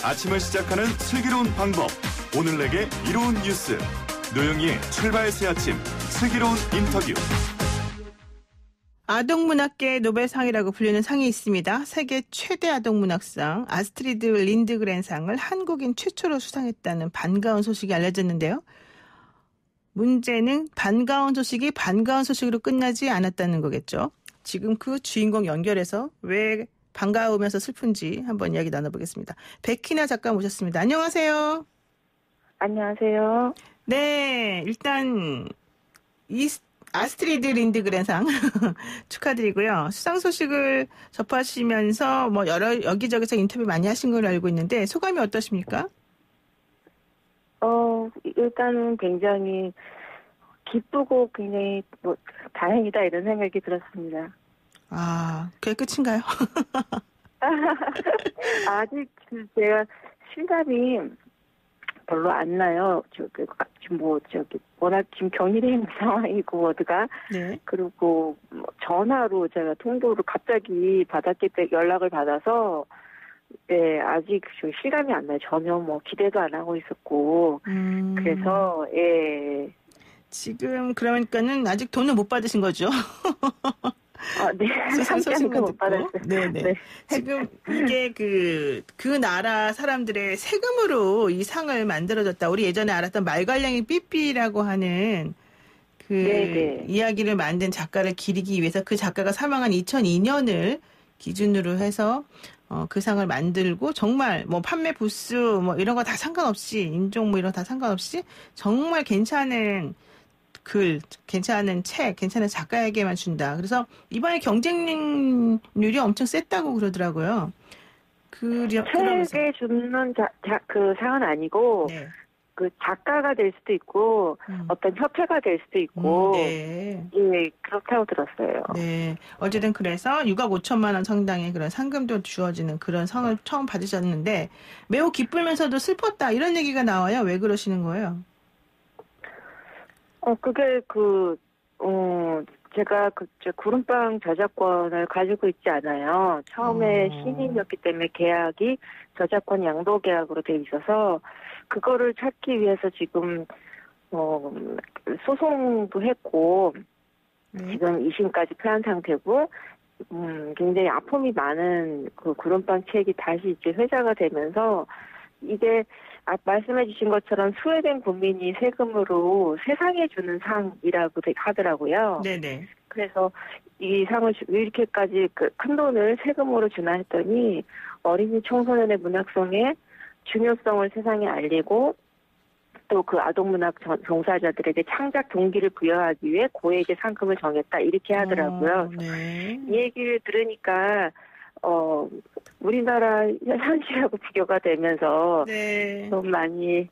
아침을 시작하는 슬기로운 방법. 오늘 내게 이로운 뉴스. 노영희의 출발 새 아침 슬기로운 인터뷰. 아동문학계 노벨상이라고 불리는 상이 있습니다. 세계 최대 아동문학상 아스트리드 린드그렌상을 한국인 최초로 수상했다는 반가운 소식이 알려졌는데요. 문제는 반가운 소식이 반가운 소식으로 끝나지 않았다는 거겠죠. 지금 그 주인공 연결해서 왜 반가우면서 슬픈지 한번 이야기 나눠보겠습니다. 백희나 작가 모셨습니다. 안녕하세요. 안녕하세요. 네, 일단 아스트리드 린드그렌상 축하드리고요. 수상 소식을 접하시면서 뭐 여기저기서 인터뷰 많이 하신 걸로 알고 있는데 소감이 어떠십니까? 일단은 굉장히 기쁘고 굉장히 다행이다 이런 생각이 들었습니다. 아, 그게 끝인가요? 아직 제가 실감이 별로 안 나요. 워낙 지금 격리돼 있는 상황이고, 네. 그리고 전화로 제가 통보를 갑자기 받았기 때문에 연락을 받아서, 네, 아직 실감이 안 나요. 전혀 기대도 안 하고 있었고, 그래서, 예. 지금 그러니까는 아직 돈을 못 받으신 거죠? 네. 수상 소식만 못 받았어요. 네네. 네. 지금 이게 그 나라 사람들의 세금으로 이 상을 만들어졌다. 우리 예전에 알았던 말괄량이 삐삐라고 하는 네네. 이야기를 만든 작가를 기리기 위해서 그 작가가 사망한 2002년을 기준으로 해서 그 상을 만들고 정말 판매 부수 이런 거 다 상관없이 인종 이런 거 다 상관없이 정말 괜찮은 글, 괜찮은 책, 괜찮은 작가에게만 준다. 그래서 이번에 경쟁률이 엄청 셌다고 그러더라고요. 책에 주는 그 상은 아니고, 네. 그 작가가 될 수도 있고, 어떤 협회가 될 수도 있고, 네. 예, 그렇다고 들었어요. 네. 어쨌든 그래서 6억 5천만 원 상당의 그런 상금도 주어지는 그런 상을 처음 받으셨는데, 매우 기쁘면서도 슬펐다. 이런 얘기가 나와요. 왜 그러시는 거예요? 그게 제가 구름빵 저작권을 가지고 있지 않아요. 처음에 신인이었기 때문에 계약이 저작권 양도 계약으로 돼 있어서 그거를 찾기 위해서 지금 소송도 했고 지금 2심까지 패한 상태고 굉장히 아픔이 많은 그 구름빵 책이 다시 이제 회자가 되면서 이게 말씀해 주신 것처럼 스웨덴 국민이 세금으로 세상에 주는 상이라고 하더라고요. 네네. 그래서 이 상을 왜 이렇게까지 큰 돈을 세금으로 주나 했더니 어린이 청소년의 문학성의 중요성을 세상에 알리고 또 그 아동문학 종사자들에게 창작 동기를 부여하기 위해 고액의 상금을 정했다 이렇게 하더라고요. 네. 이 얘기를 들으니까 우리나라 현실하고 비교가 되면서 네. 좀 많이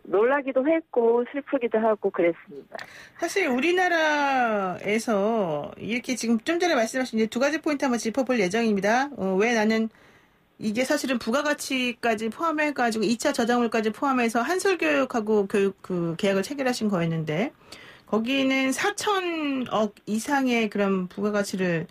놀라기도 했고 슬프기도 하고 그랬습니다. 사실 우리나라에서 이렇게 지금 좀 전에 말씀하신 이제 두 가지 포인트 한번 짚어볼 예정입니다. 왜 나는 이게 사실은 부가가치까지 포함해가지고 2차 저작물까지 포함해서 한솔교육하고 계약을 체결하신 거였는데 거기는 4천억 이상의 그런 부가가치를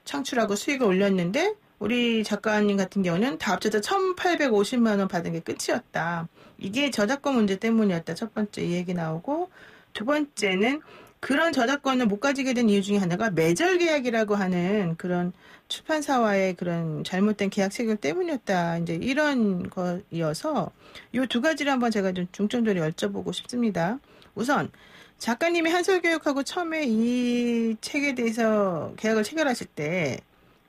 창출하고 수익을 올렸는데 우리 작가님 같은 경우는 다 합쳐서 1,850만 원 받은 게 끝이었다. 이게 저작권 문제 때문이었다. 첫 번째 이 얘기 나오고 두 번째는 그런 저작권을 못 가지게 된 이유 중에 하나가 매절 계약이라고 하는 그런 출판사와의 그런 잘못된 계약 체결 때문이었다. 이제 이런 거여서 이 두 가지를 한번 제가 좀 중점적으로 여쭤보고 싶습니다. 우선 작가님이 한솔교육하고 처음에 이 책에 대해서 계약을 체결하실 때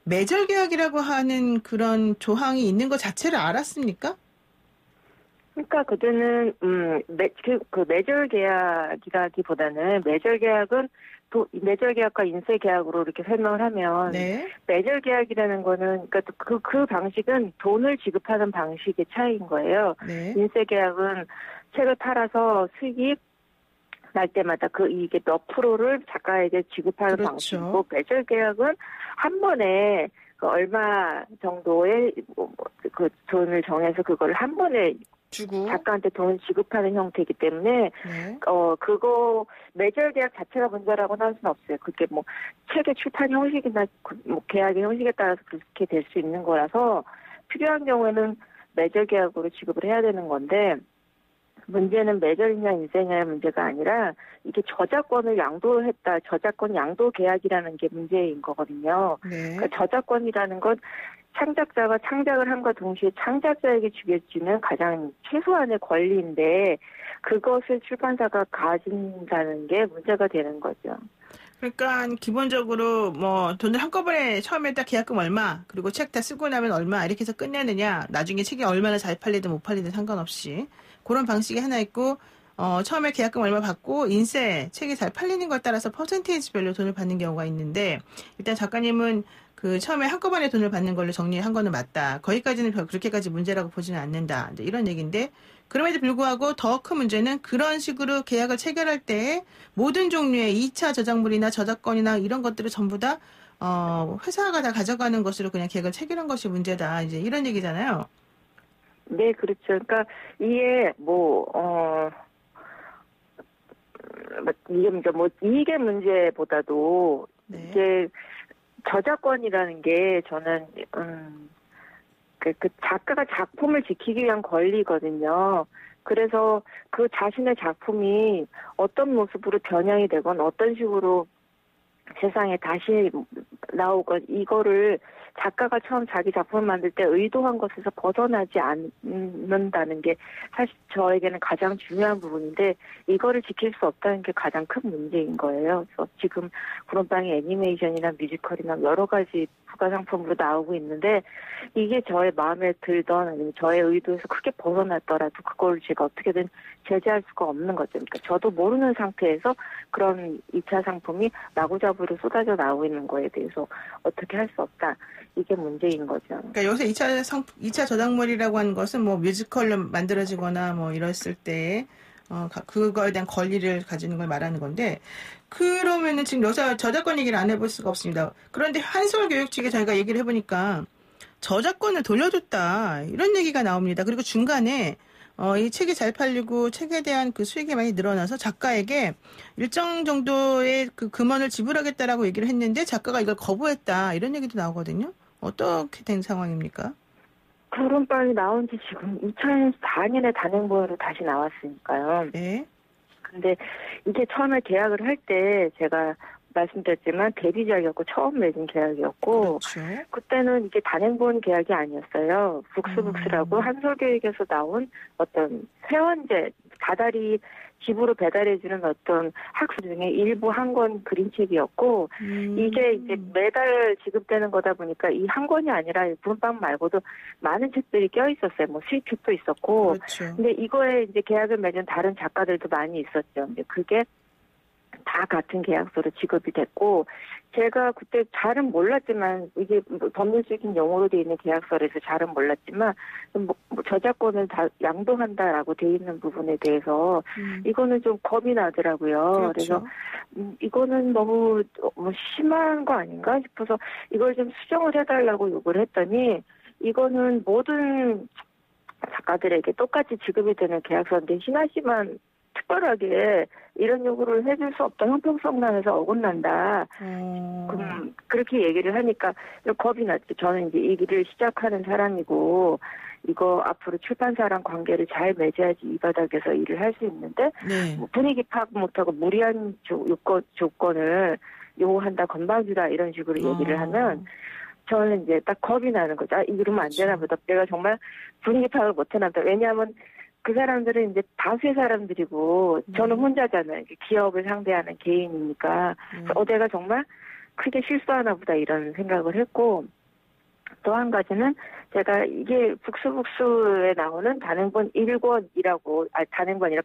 매절 계약이라고 하는 그런 조항이 있는 것 자체를 알았습니까? 그러니까 그때는 매절 계약이라기보다는 매절 계약은 매절 계약과 인쇄 계약으로 이렇게 설명을 하면 네. 매절 계약이라는 거는 그러니까 그 방식은 돈을 지급하는 방식의 차이인 거예요. 네. 인쇄 계약은 책을 팔아서 수익 날 때마다 이게 몇 프로를 작가에게 지급하는 그렇죠. 방식이고 매절 계약은 한 번에 얼마 정도의 그 돈을 정해서 그걸 한 번에 주고 작가한테 돈을 지급하는 형태이기 때문에 네. 그거 매절 계약 자체가 문제라고는 할 수는 없어요. 그게 책의 출판 형식이나 계약의 형식에 따라서 그렇게 될 수 있는 거라서 필요한 경우에는 매절 계약으로 지급을 해야 되는 건데 문제는 매절이냐 인쇄냐의 문제가 아니라 이게 저작권을 양도했다. 저작권 양도 계약이라는 게 문제인 거거든요. 네. 그러니까 저작권이라는 건 창작자가 창작을 함과 동시에 창작자에게 주어지는 가장 최소한의 권리인데 그것을 출판사가 가진다는 게 문제가 되는 거죠. 그러니까 기본적으로 뭐 돈을 한꺼번에 처음에 딱 계약금 얼마 그리고 책 다 쓰고 나면 얼마 이렇게 해서 끝내느냐 나중에 책이 얼마나 잘 팔리든 못 팔리든 상관없이 그런 방식이 하나 있고 처음에 계약금 얼마 받고 인쇄 책이 잘 팔리는 것에 따라서 퍼센테이지별로 돈을 받는 경우가 있는데 일단 작가님은 그 처음에 한꺼번에 돈을 받는 걸로 정리한 거는 맞다. 거기까지는 그렇게까지 문제라고 보지는 않는다. 이제 이런 얘기인데 그럼에도 불구하고 더 큰 문제는 그런 식으로 계약을 체결할 때 모든 종류의 2차 저작물이나 저작권이나 이런 것들을 전부 다 회사가 다 가져가는 것으로 그냥 계약을 체결한 것이 문제다. 이제 이런 얘기잖아요. 네, 그렇죠. 그러니까 이게 이게 문제보다도 네. 이제 저작권이라는 게 저는 그 작가가 작품을 지키기 위한 권리거든요. 그래서 그 자신의 작품이 어떤 모습으로 변형이 되건 어떤 식으로 세상에 다시 나오건 이거를 작가가 처음 자기 작품을 만들 때 의도한 것에서 벗어나지 않는다는 게 사실 저에게는 가장 중요한 부분인데 이거를 지킬 수 없다는 게 가장 큰 문제인 거예요. 그래서 지금 구름빵이 애니메이션이나 뮤지컬이나 여러 가지 부가 상품으로 나오고 있는데 이게 저의 마음에 들던 아니면 저의 의도에서 크게 벗어났더라도 그걸 제가 어떻게든 제재할 수가 없는 거죠. 그러니까 저도 모르는 상태에서 그런 2차 상품이 마구잡이로 쏟아져 나오고 있는 거에 대해서 어떻게 할 수 없다. 이게 문제인 거죠. 그러니까 여기서 2차 저작물이라고 하는 것은 뭐 뮤지컬로 만들어지거나 뭐 이랬을 때 그거에 대한 권리를 가지는 걸 말하는 건데 그러면은 지금 여기서 저작권 얘기를 안 해볼 수가 없습니다. 그런데 한솔교육 측에 저희가 얘기를 해보니까 저작권을 돌려줬다 이런 얘기가 나옵니다. 그리고 중간에 이 책이 잘 팔리고 책에 대한 그 수익이 많이 늘어나서 작가에게 일정 정도의 그 금원을 지불하겠다라고 얘기를 했는데 작가가 이걸 거부했다 이런 얘기도 나오거든요. 어떻게 된 상황입니까? 구름빵이 나온 지 지금 2004년에 단행본으로 다시 나왔으니까요. 네. 근데 이게 처음에 계약을 할 때 제가 말씀드렸지만 데뷔작이었고 처음 맺은 계약이었고 그렇죠. 그때는 이게 단행본 계약이 아니었어요. 북스북스라고 한솔교육에서 나온 어떤 회원제 다달이 집으로 배달해주는 어떤 학술 중에 일부 한 권 그림책이었고 이게 이제 매달 지급되는 거다 보니까 이 한 권이 아니라 구름빵 말고도 많은 책들이 껴있었어요. 뭐 수입책도 있었고. 그렇죠. 근데 이거에 이제 계약을 맺은 다른 작가들도 많이 있었죠. 근데 그게 다 같은 계약서로 지급이 됐고 제가 그때 잘은 몰랐지만 이게 뭐 법률적인 용어로 돼 있는 계약서라서 잘은 몰랐지만 뭐 저작권을 다 양도한다라고 돼 있는 부분에 대해서 이거는 좀 겁이 나더라고요. 그렇죠. 그래서 이거는 너무 심한 거 아닌가 싶어서 이걸 좀 수정을 해달라고 요구를 했더니 이거는 모든 작가들에게 똑같이 지급이 되는 계약서인데 신하 씨만 특별하게 이런 요구를 해줄 수 없다. 형평성난에서 어긋난다. 그렇게 얘기를 하니까 겁이 났죠. 저는 이제 이 길을 시작하는 사람이고 이거 앞으로 출판사랑 관계를 잘 맺어야지 이 바닥에서 일을 할 수 있는데 네. 뭐 분위기 파악 못하고 무리한 조건을 요구한다. 건방지다. 이런 식으로 얘기를 하면 저는 이제 딱 겁이 나는 거죠. 이러면 안 되나 보다. 내가 정말 분위기 파악을 못해나 보다. 왜냐하면 그 사람들은 이제 다수의 사람들이고 저는 혼자잖아요. 기업을 상대하는 개인이니까. 내가 정말 크게 실수하나 보다 이런 생각을 했고 또 한 가지는 제가 이게 북스북스에 나오는 단행본 1권이라고 단행본이라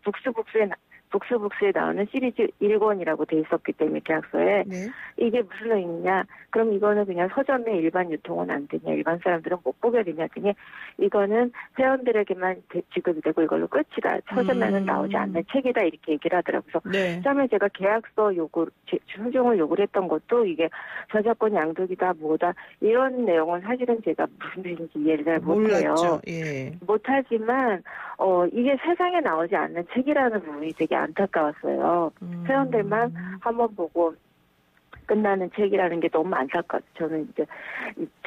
북스북스에 나오는 시리즈 1권이라고 돼 있었기 때문에 계약서에 네. 이게 무슨 의미냐? 그럼 이거는 그냥 서점에 일반 유통은 안 되냐? 일반 사람들은 못 보게 되냐? 그냥 이거는 회원들에게만 지급이 되고 이걸로 끝이다. 서점에는 나오지 않는 책이다 이렇게 얘기를 하더라고요. 그래서 네. 처음에 제가 계약서 수정을 요구를 했던 것도 이게 저작권 양도기다 뭐다 이런 내용은 사실은 제가 무슨 뜻인지 이해를 잘 못해요. 몰랐죠. 예. 못하지만 이게 세상에 나오지 않는 책이라는 부분이 되게 안타까웠어요. 회원들만 한번 보고 끝나는 책이라는 게 너무 안타까워요. 저는 이제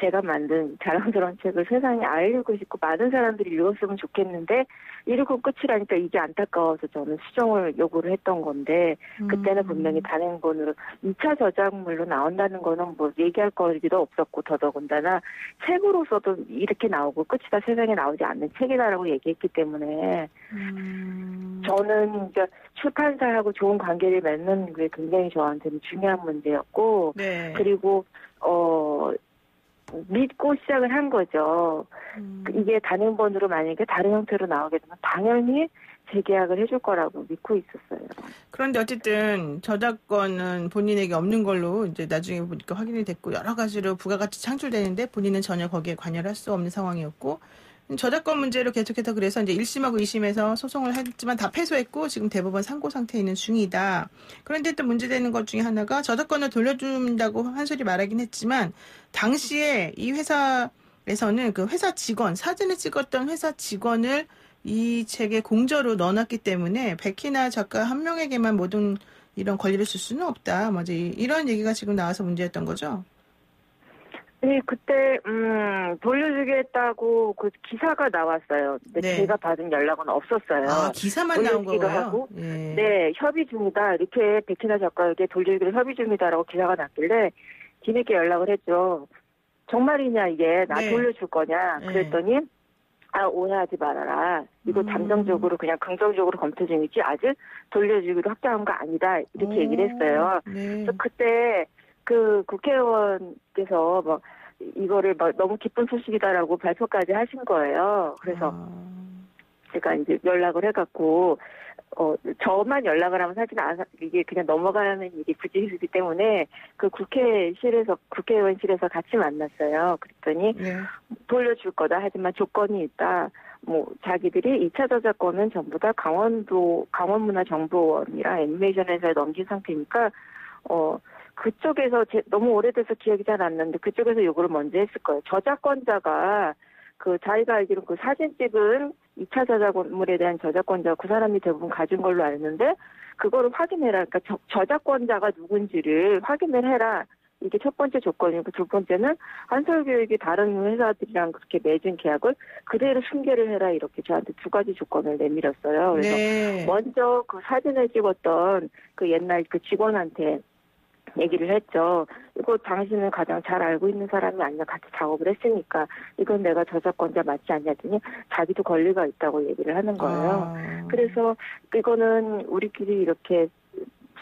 제가 만든 자랑스러운 책을 세상에 알리고 싶고 많은 사람들이 읽었으면 좋겠는데 이러고 끝이라니까 이게 안타까워서 저는 수정을 요구를 했던 건데 그때는 분명히 단행본으로 2차 저작물로 나온다는 거는 뭐 얘기할 거리도 없었고 더더군다나 책으로서도 이렇게 나오고 끝이 다 세상에 나오지 않는 책이다라고 얘기했기 때문에 저는 이제 출판사하고 좋은 관계를 맺는 게 굉장히 저한테는 중요한 문제였고 네. 그리고 믿고 시작을 한 거죠. 이게 단행본으로 만약에 다른 형태로 나오게 되면 당연히 재계약을 해줄 거라고 믿고 있었어요. 그런데 어쨌든 저작권은 본인에게 없는 걸로 이제 나중에 보니까 확인이 됐고 여러 가지로 부가가치 창출되는데 본인은 전혀 거기에 관여를 할 수 없는 상황이었고 저작권 문제로 계속해서 그래서 이제 1심하고 2심에서 소송을 했지만 다 패소했고 지금 대법원 상고 상태에 있는 중이다. 그런데 또 문제되는 것 중에 하나가 저작권을 돌려준다고 한 소리 말하긴 했지만 당시에 이 회사에서는 그 회사 직원, 사진을 찍었던 회사 직원을 이 책에 공저로 넣어놨기 때문에 백희나 작가 한 명에게만 모든 이런 권리를 줄 수는 없다. 뭐 이런 얘기가 지금 나와서 문제였던 거죠. 네, 그때 돌려주겠다고 그 기사가 나왔어요. 근데 네. 제가 받은 연락은 없었어요. 아, 기사만 나온 돌려주기도 거예요? 하고, 예. 네, 협의 중이다. 이렇게 백희나 작가에게 돌려주기로 협의 중이다라고 기사가 났길래 뒤늦게 연락을 했죠. 정말이냐 이게 나 네. 돌려줄 거냐 네. 그랬더니 오해하지 말아라. 이거 잠정적으로 그냥 긍정적으로 검토 중이지 아직 돌려주기로 확정한 거 아니다. 이렇게 얘기를 했어요. 네. 그래서 그때 그 국회의원께서 뭐 이거를 뭐 너무 기쁜 소식이다라고 발표까지 하신 거예요. 그래서 제가 이제 연락을 해갖고 저만 연락을 하면 사실 이게 그냥 넘어가는 일이 부지기수기 때문에 그 국회의원실에서 같이 만났어요. 그랬더니 네. 돌려줄 거다. 하지만 조건이 있다. 뭐 자기들이 2차 저작권은 전부 다 강원문화정보원이랑 애니메이션회사에 넘긴 상태니까 그쪽에서 너무 오래돼서 기억이 잘 안 나는데 그쪽에서 요구를 먼저 했을 거예요. 저작권자가 그 자기가 알기로 그 사진 찍은 2차 저작물에 대한 저작권자가 그 사람이 대부분 가진 걸로 아는데 그거를 확인해라. 그러니까 저작권자가 누군지를 확인을 해라. 이게 첫 번째 조건이고 두 번째는 한솔교육이 다른 회사들이랑 그렇게 맺은 계약을 그대로 승계를 해라. 이렇게 저한테 두 가지 조건을 내밀었어요. 그래서 네. 먼저 그 사진을 찍었던 그 옛날 그 직원한테 얘기를 했죠. 이거 당신은 가장 잘 알고 있는 사람이 아니냐. 같이 작업을 했으니까 이건 내가 저작권자 맞지 않냐더니 자기도 권리가 있다고 얘기를 하는 거예요. 그래서 이거는 우리끼리 이렇게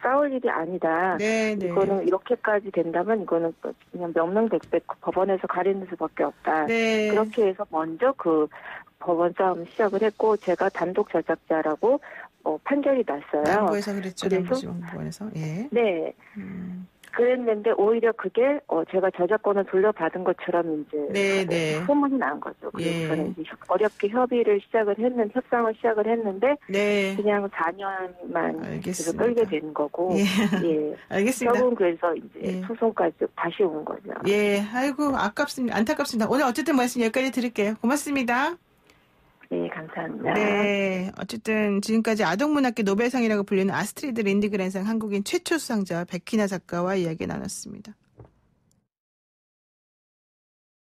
싸울 일이 아니다. 네, 네. 이거는 이렇게까지 된다면 이거는 그냥 명명백백 법원에서 가리는 수밖에 없다. 네. 그렇게 해서 먼저 그 법원 싸움을 시작을 했고 제가 단독 저작자라고 판결이 났어요. 남부에서 그랬죠. 그래서 남부지방법원에서. 예. 네. 그랬는데 오히려 그게 제가 저작권을 돌려받은 것처럼 이제 네. 소문이 난 거죠. 그래서 예. 저는 이제 어렵게 협상을 시작을 했는데 네. 그냥 4년만 알겠습니다. 계속 끌게 된 거고 예. 예. 알겠습니다. 결국은 그래서 이제 예. 소송까지 다시 온 거죠. 예. 아이고, 아깝습니다. 안타깝습니다. 오늘 어쨌든 말씀 여기까지 드릴게요. 고맙습니다. 네, 감사합니다. 네. 어쨌든 지금까지 아동문학계 노벨상이라고 불리는 아스트리드 린드그렌상 한국인 최초 수상자 백희나 작가와 이야기 나눴습니다.